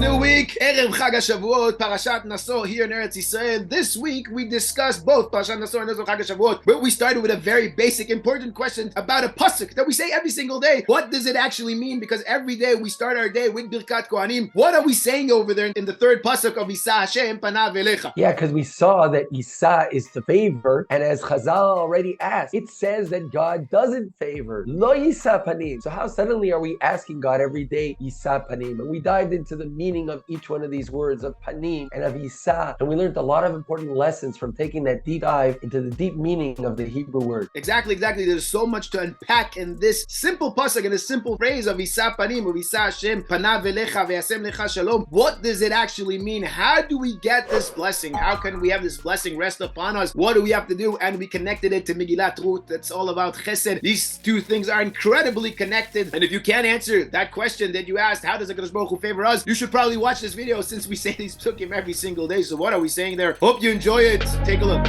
new week, Erev Chag Shavuot, Parshat Nasso here in Eretz Yisrael. This week we discussed both Parshat Nasso and Chag Shavuot, but we started with a very basic, important question about a pasuk that we say every single day. What does it actually mean? Because every day we start our day with Birkat Kohanim. What are we saying over there in the third pasuk of Yisa Panav elecha? Yeah, because we saw that Yisa is to favor, and as Chazal already asked, it says that God doesn't favor. Lo Yisa Panim. So how suddenly are we asking God every day Yisa Panim? And we dived into the meaning of each one of these words of Panim and of Yisa, and we learned a lot of important lessons from taking that deep dive into the deep meaning of the Hebrew word. Exactly. There's so much to unpack in this simple pasuk, in this simple phrase of Yisa Panim, of Yisa Hashem Panav elecha ve'asem lecha shalom. What does it actually mean? How do we get this blessing? How can we have this blessing rest upon us? What do we have to do? And we connected it to Megillat Rut. That's all about chesed. These two things are incredibly connected. And if you can't answer that question that you asked, how does HaKadosh Baruch Hu favor us? You should probably watch this video since we say these psukim every single day. So what are we saying there? Hope you enjoy it. Take a look.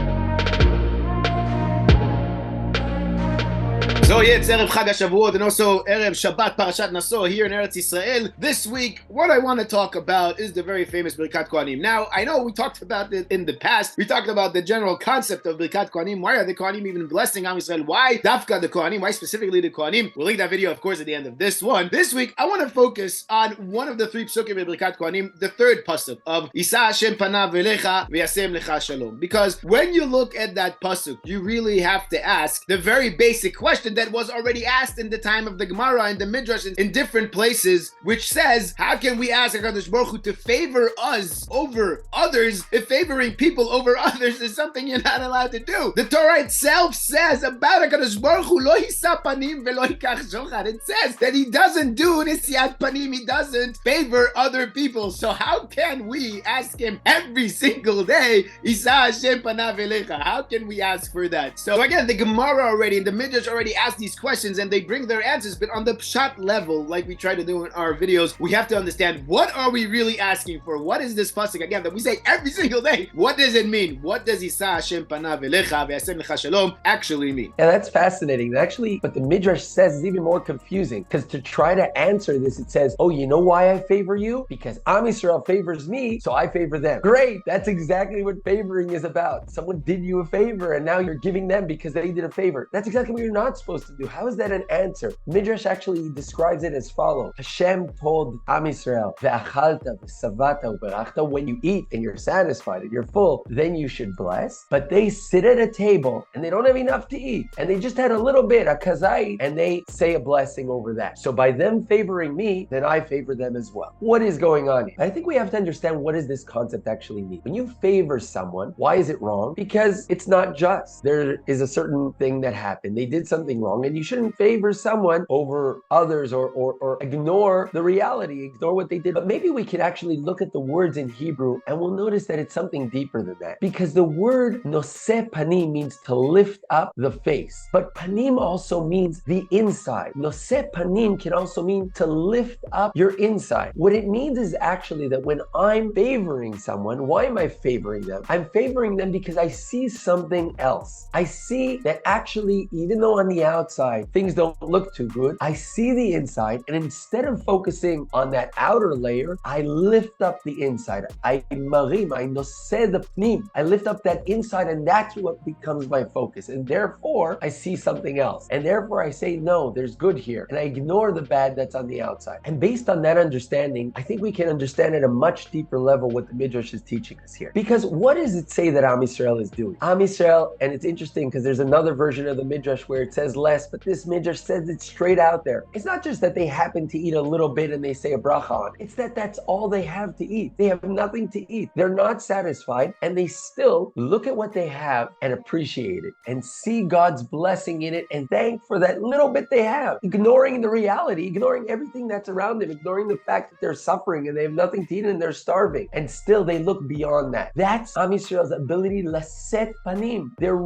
So yeah, it's Erev Chag Shavuot and also Erev Shabbat Parshat Nasso here in Eretz Yisrael. This week, what I want to talk about is the very famous Birkat Kohanim. Now, I know we talked about it in the past. We talked about the general concept of Birkat Kohanim. Why are the Kohanim even blessing Am Yisrael? Why Dafka the Kohanim? Why specifically the Kohanim? We'll link that video, of course, at the end of this one. This week, I want to focus on one of the three psukim in Birkat Kohanim, the third pasuk of Yisa Hashem Panav elecha ve'asem lecha shalom. Because when you look at that pasuk, you really have to ask the very basic question that was already asked in the time of the Gemara and the Midrash in different places, which says, how can we ask HaKadosh Baruch Hu to favor us over others if favoring people over others is something you're not allowed to do? The Torah itself says about HaKadosh Baruch Hu, lo Yisa Panim ve'lo yikach shochad. It says that he doesn't do Nesiat Panim, he doesn't favor other people. So how can we ask him every single day, Yisa Hashem Panav elecha? How can we ask for that? So again, the Gemara already and the Midrash already asked these questions and they bring their answers, but on the Pshat level, like we try to do in our videos, we have to understand, what are we really asking for? What is this pasuk again that we say every single day? What does it mean? What does Yisa Hashem Panav elecha ve'asem lecha shalom actually mean? Yeah, that's fascinating. Actually, what the Midrash says is even more confusing, because to try to answer this, it says, oh, you know why I favor you? Because Am Yisrael favors me, so I favor them. Great! That's exactly what favoring is about. Someone did you a favor, and now you're giving them because they did a favor. That's exactly what you're not supposed to do. How is that an answer? Midrash actually describes it as follows. Hashem told Am Yisrael, ve'achalta ve'savata u'berachta, when you eat and you're satisfied and you're full, then you should bless. But they sit at a table and they don't have enough to eat, and they just had a little bit, a kazait, and they say a blessing over that. So by them favoring me, then I favor them as well. What is going on here? I think we have to understand, what does this concept actually mean? When you favor someone, why is it wrong? Because it's not just. There is a certain thing that happened. They did something wrong, and you shouldn't favor someone over others or ignore the reality, ignore what they did. But maybe we could actually look at the words in Hebrew and we'll notice that it's something deeper than that. Because the word Nesiat Panim means to lift up the face. But Panim also means the inside. Nesiat Panim can also mean to lift up your inside. What it means is actually that when I'm favoring someone, why am I favoring them? I'm favoring them because I see something else. I see that actually, even though on the outside things don't look too good, I see the inside, and instead of focusing on that outer layer, I lift up the inside. I marim, I noseh the pnim. I lift up that inside, and that's what becomes my focus. And therefore, I see something else. And therefore, I say, no, there's good here. And I ignore the bad that's on the outside. And based on that understanding, I think we can understand at a much deeper level what the Midrash is teaching us here. Because what does it say that Am Yisrael is doing? Am Yisrael, and it's interesting because there's another version of the Midrash where it says less, but this Midrash says it straight out there. It's not just that they happen to eat a little bit and they say a bracha on. It's that that's all they have to eat. They have nothing to eat. They're not satisfied, and they still look at what they have and appreciate it and see God's blessing in it and thank for that little bit they have, ignoring the reality, ignoring everything that's around them, ignoring the fact that they're suffering and they have nothing to eat and they're starving, and still they look beyond that. That's Am Yisrael's ability, Nesiat Panim. They're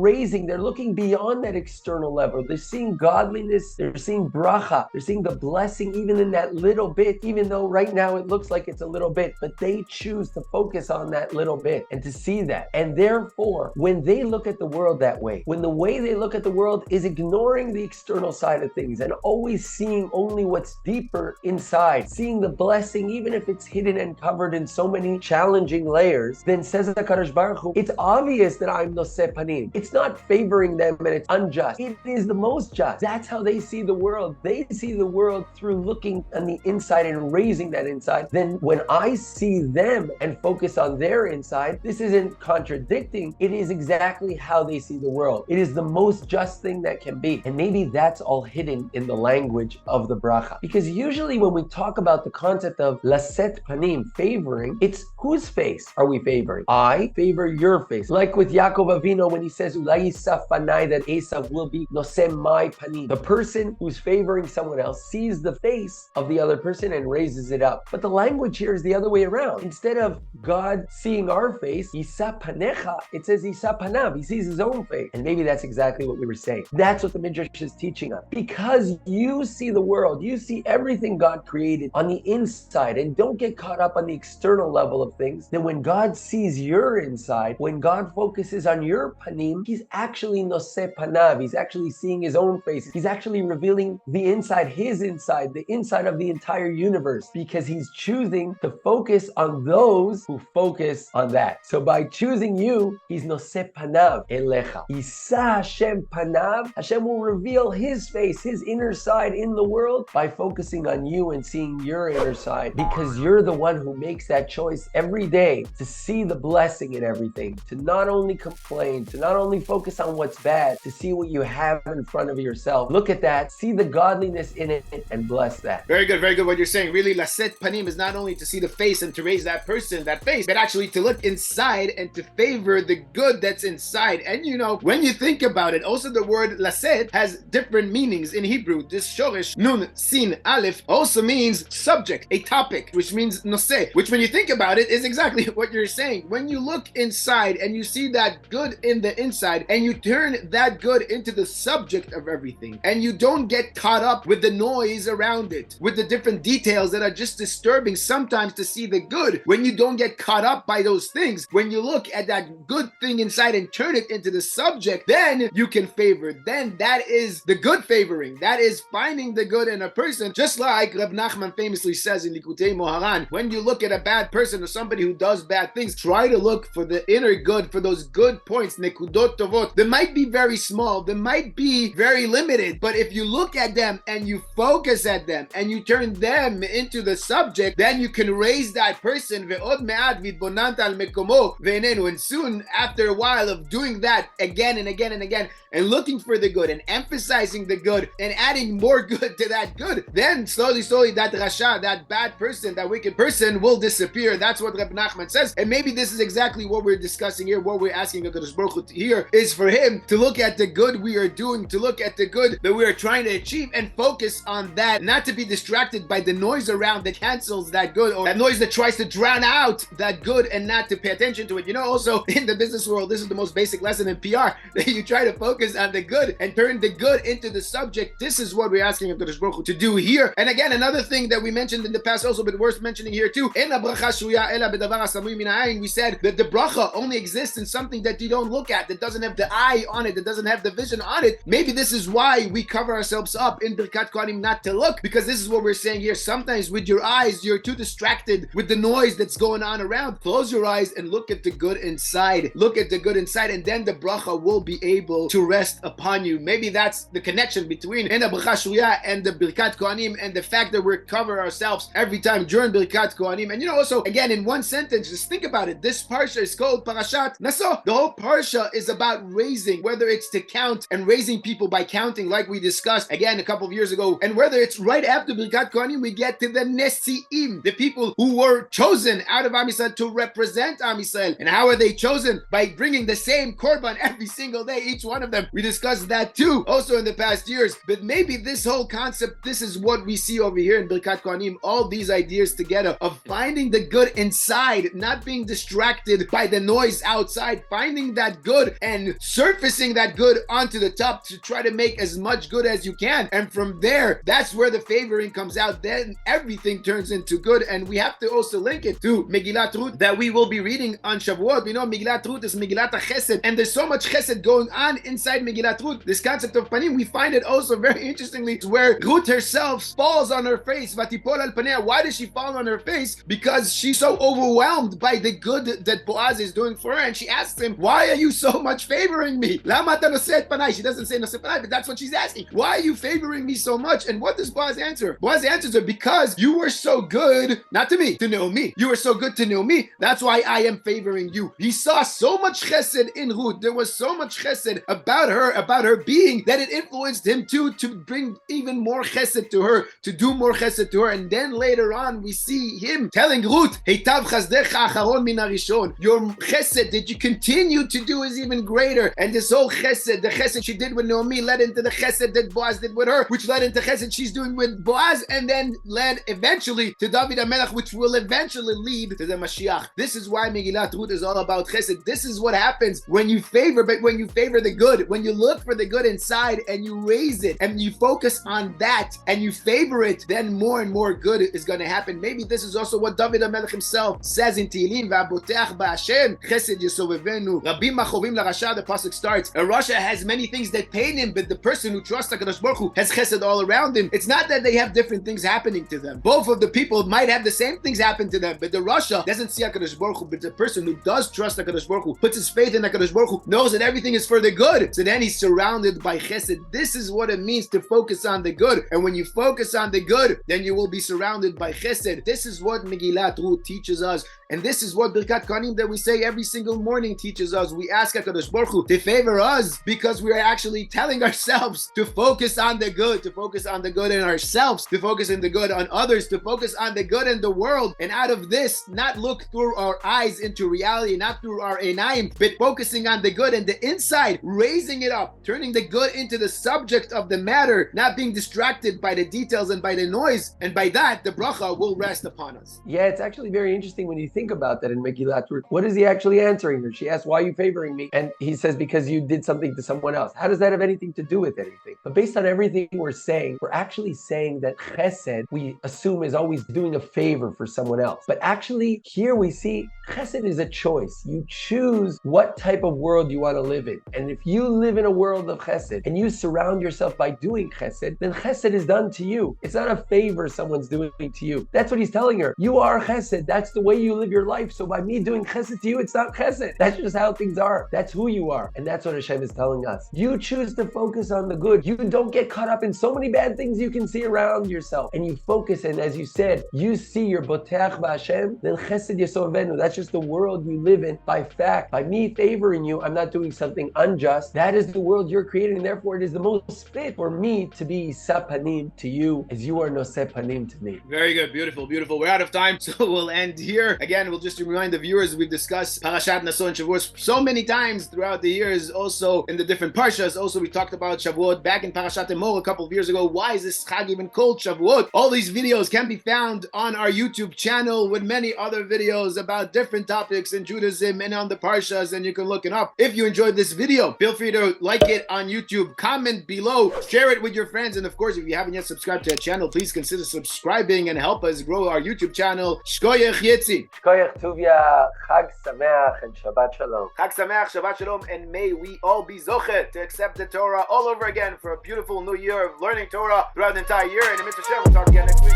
looking beyond that external level. They're seeing godliness, they're seeing bracha, they're seeing the blessing even in that little bit, even though right now it looks like it's a little bit, but they choose to focus on that little bit and to see that. And therefore, when they look at the world that way, when the way they look at the world is ignoring the external side of things and always seeing only what's deeper inside, seeing the blessing, even if it's hidden and covered in so many challenging layers, then says HaKadosh Baruch Hu, it's obvious that I'm Nesiat Panim. It's not favoring them and it's unjust. It is the most just. That's how they see the world. They see the world through looking on the inside and raising that inside. Then when I see them and focus on their inside, this isn't contradicting. It is exactly how they see the world. It is the most just thing that can be. And maybe that's all hidden in the language of the bracha. Because usually when we talk about the concept of Nesiat Panim, favoring, it's whose face are we favoring? I favor your face. Like with Yaakov Avinu when he says, Yisa Panav, that Esav will be Nose my panim. The person who's favoring someone else sees the face of the other person and raises it up. But the language here is the other way around. Instead of God seeing our face, Yisa Panecha, it says Yisa Panav. He sees his own face. And maybe that's exactly what we were saying. That's what the Midrash is teaching us. Because you see the world, you see everything God created on the inside, and don't get caught up on the external level of things, then when God sees your inside, when God focuses on your panim, he's actually Nosiat Panav. He's actually seeing his own face. He's actually revealing the inside, his inside, the inside of the entire universe, because he's choosing to focus on those who focus on that. So by choosing you, he's Nosiat Panav Elecha. Yisa Hashem Panav. Hashem will reveal his face, his inner side in the world by focusing on you and seeing your inner side, because you're the one who makes that choice every day to see the blessing in everything, to not only complain, to not only focus on what's bad, to see what you have in front of yourself. Look at that, see the godliness in it, and bless that. Very good what you're saying. Really, Nesiat Panim is not only to see the face and to raise that person, that face, but actually to look inside and to favor the good that's inside. And you know, when you think about it, also the word Nesiat has different meanings in Hebrew. This shoresh, nun, sin, aleph, also means subject, a topic, which means noseh, which when you think about it is exactly what you're saying. When you look inside and you see that good in the inside and you turn that good into the subject of everything, and you don't get caught up with the noise around it, with the different details that are just disturbing sometimes to see the good, when you don't get caught up by those things, when you look at that good thing inside and turn it into the subject, then you can favor. Then that is the good favoring. That is finding the good in a person, just like Reb Nachman famously says in Likutei Moharan, when you look at a bad person or somebody who does bad things, try to look for the inner good, for those good points, nekudot tovot. They might be very small, they might be very limited, but if you look at them and you focus at them and you turn them into the subject, then you can raise that person. Ve'od me'at v'itbonanta al mekomo ve'enenu. And soon, after a while of doing that again and again and again, and looking for the good and emphasizing the good and adding more good to that good, then slowly that rasha, that bad person, that wicked person will disappear. That's what Reb Nachman says. And maybe this is exactly what we're discussing here. What we're asking HaKadosh Baruch Hu here is for him to look at the good we are doing, to look at the good that we are trying to achieve and focus on that, not to be distracted by the noise around that cancels that good, or that noise that tries to drown out that good, and not to pay attention to it. You know, also in the business world, this is the most basic lesson in PR, that you try to focus on the good and turn the good into the subject. This is what we're asking HaKadosh Baruch Hu to do here. And again, another thing that we mentioned in the past, also but worth mentioning here too, we said that the bracha only exists in something that you don't look at, that doesn't have the eye on it, that doesn't have the vision on it. Maybe this is why we cover ourselves up in Birkat Kohanim not to look, because this is what we're saying here. Sometimes with your eyes, you're too distracted with the noise that's going on around. Close your eyes and look at the good inside. Look at the good inside, and then the bracha will be able to rest upon you. Maybe that's the connection between the bracha shruya and the Birkat Kohanim, and the fact that we cover ourselves every time during Birkat Kohanim. And you know, also, again, in one sentence, just think about it. This Parsha is called Parashat Nasso. The whole Parsha is about raising, whether it's to count and raising people by counting, like we discussed again a couple of years ago, and whether it's right after Birkat Kohanim, we get to the Nesiim, the people who were chosen out of Am Yisrael to represent Am Yisrael. And how are they chosen? By bringing the same korban every single day, each one of them. We discussed that too, also in the past years. But maybe this whole concept, this is what we see over here in Birkat Kohanim, all these ideas together of finding the good inside, not being distracted by the noise outside, finding that good and surfacing that good onto the top to try try to make as much good as you can. And from there, that's where the favoring comes out. Then everything turns into good. And we have to also link it to Megillat Rut that we will be reading on Shavuot. We know Megillat Rut is Megillat Chesed, and there's so much Chesed going on inside Megillat Rut. This concept of Panim, we find it also very interestingly where Rut herself falls on her face. Vatipol al panea. Why does she fall on her face? Because she's so overwhelmed by the good that Boaz is doing for her, and she asks him, why are you so much favoring me? Lama ata Nesiat Panim. She doesn't say Nesiat Panim, but that's what she's asking. Why are you favoring me so much? And what does Boaz answer? Boaz answers her, because you were so good, not to me, to know me. You were so good to know me. That's why I am favoring you. He saw so much chesed in Ruth. There was so much chesed about her being, that it influenced him to bring even more chesed to her, to do more chesed to her. And then later on, we see him telling Ruth, Heitav chasdecha acharon min harishon. Your chesed that you continue to do is even greater. And this whole chesed, the chesed she did with Naomi, led into the chesed that Boaz did with her, which led into chesed she's doing with Boaz, and then led eventually to David HaMelech, which will eventually lead to the Mashiach. This is why Megillat Rut is all about chesed. This is what happens when you favor the good, when you look for the good inside and you raise it and you focus on that and you favor it, then more and more good is going to happen. Maybe this is also what David HaMelech himself says in Tehillim, V'aboteach ba'Hashem, chesed yisovevenu, rabim machovim larasha. The pasuk starts, a Rasha has many things that pain him, but the person who trusts HaKadosh Baruch Hu has chesed all around him. It's not that they have different things happening to them. Both of the people might have the same things happen to them, but the Rasha doesn't see HaKadosh Baruch Hu, but the person who does trust HaKadosh Baruch Hu, puts his faith in HaKadosh Baruch Hu, knows that everything is for the good. So then he's surrounded by chesed. This is what it means to focus on the good. And when you focus on the good, then you will be surrounded by chesed. This is what Megillat Rut teaches us. And this is what Birkat Kohanim that we say every single morning teaches us. We ask HaKadosh Baruch Hu to favor us because we are actually telling ourselves to focus on the good, to focus on the good in ourselves, to focus on the good on others, to focus on the good in the world. And out of this, not look through our eyes into reality, not through our enaim, but focusing on the good and the inside, raising it up, turning the good into the subject of the matter, not being distracted by the details and by the noise. And by that, the bracha will rest upon us. Yeah, it's actually very interesting when you think about that in Megillat Rut. What is he actually answering her? She asks, why are you favoring me? And he says, because you did something to someone else. How does that have anything to do with anything? But based on everything we're saying, we're actually saying that chesed, we assume, is always doing a favor for someone else. But actually, here we see chesed is a choice. You choose what type of world you want to live in. And if you live in a world of chesed and you surround yourself by doing chesed, then chesed is done to you. It's not a favor someone's doing to you. That's what he's telling her. You are chesed. That's the way you live your life. So by me doing chesed to you, it's not chesed. That's just how things are. That's who you are. And that's what Hashem is telling us. You choose to focus on the good. You don't get caught up in so many bad things you can see around yourself. And you focus, and as you said, you see your boteach b'Hashem, then chesed yisovenu. That's just the world you live in by fact. By me favoring you, I'm not doing something unjust. That is the world you're creating, and therefore it is the most fit for me to be Yisa Panim to you as you are Nesiat Panim to me. Very good. Beautiful, beautiful. We're out of time, so we'll end here. Again, we'll just remind the viewers, we've discussed Parshat, Nasso, and Shavuot so many times throughout the years, also in the different Parshas. Also, we talked about Shavuot back in Parshat a couple of years ago. Why is this Chag even called Shavuot? All these videos can be found on our YouTube channel with many other videos about different topics in Judaism and on the Parshas, and you can look it up. If you enjoyed this video, feel free to like it on YouTube, comment below, share it with your friends, and of course, if you haven't yet subscribed to the channel, please consider subscribing and help us grow our YouTube channel. Shkoyach Yitzi. Shkoyach Tuvia, Chag Sameach, and Shabbat Shalom. Chag Sameach, Shabbat Shalom, and may we all be zochet to accept the Torah all over again for a beautiful new year of learning Torah throughout the entire year. And in Mr. We'll talk again next week.